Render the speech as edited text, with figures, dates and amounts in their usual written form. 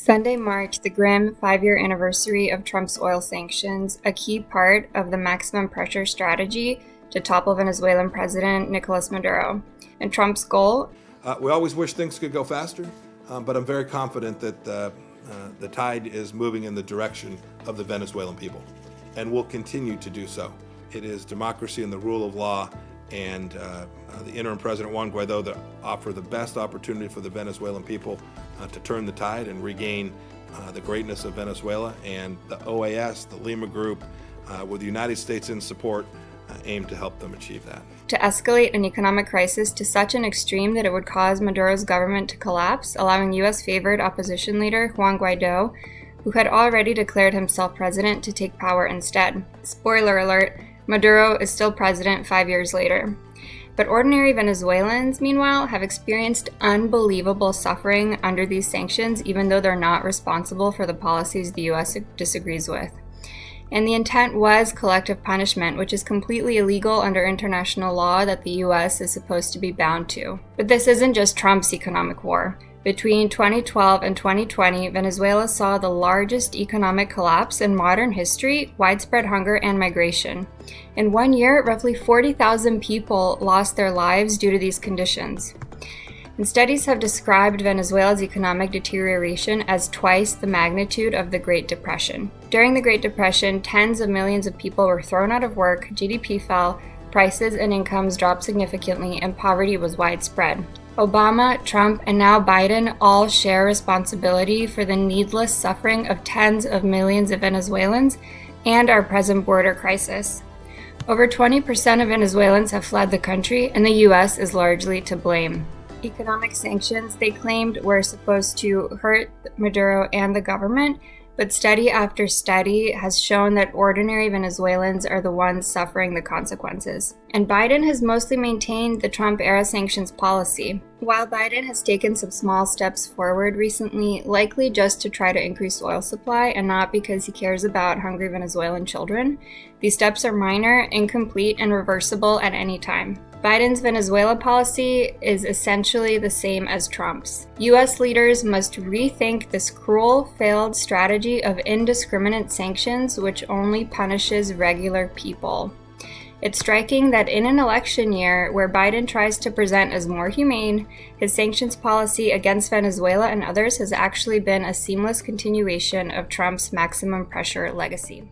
Sunday marked the grim 5-year anniversary of Trump's oil sanctions, a key part of the maximum pressure strategy to topple Venezuelan President Nicolas Maduro. And Trump's goal? We always wish things could go faster, but I'm very confident that the tide is moving in the direction of the Venezuelan people, and will continue to do so. It is democracy and the rule of law and the interim President Juan Guaido that offer the best opportunity for the Venezuelan people to turn the tide and regain the greatness of Venezuela. And the OAS, the Lima Group, with the United States in support, aim to help them achieve that. To escalate an economic crisis to such an extreme that it would cause Maduro's government to collapse, allowing U.S.-favored opposition leader Juan Guaido, who had already declared himself president, to take power instead. Spoiler alert, Maduro is still president 5 years later. But ordinary Venezuelans, meanwhile, have experienced unbelievable suffering under these sanctions, even though they're not responsible for the policies the U.S. disagrees with. And the intent was collective punishment, which is completely illegal under international law that the U.S. is supposed to be bound to. But this isn't just Trump's economic war. Between 2012 and 2020, Venezuela saw the largest economic collapse in modern history, widespread hunger, and migration. In 1 year, roughly 40,000 people lost their lives due to these conditions. And studies have described Venezuela's economic deterioration as twice the magnitude of the Great Depression. During the Great Depression, tens of millions of people were thrown out of work, GDP fell, prices and incomes dropped significantly, and poverty was widespread. Obama, Trump, and now Biden all share responsibility for the needless suffering of tens of millions of Venezuelans and our present border crisis. Over 20% of Venezuelans have fled the country, and the U.S. is largely to blame. Economic sanctions, they claimed, were supposed to hurt Maduro and the government, but study after study has shown that ordinary Venezuelans are the ones suffering the consequences. And Biden has mostly maintained the Trump-era sanctions policy. While Biden has taken some small steps forward recently, likely just to try to increase oil supply and not because he cares about hungry Venezuelan children, these steps are minor, incomplete, and reversible at any time. Biden's Venezuela policy is essentially the same as Trump's. U.S. leaders must rethink this cruel, failed strategy of indiscriminate sanctions which only punishes regular people. It's striking that in an election year where Biden tries to present as more humane, his sanctions policy against Venezuela and others has actually been a seamless continuation of Trump's maximum pressure legacy.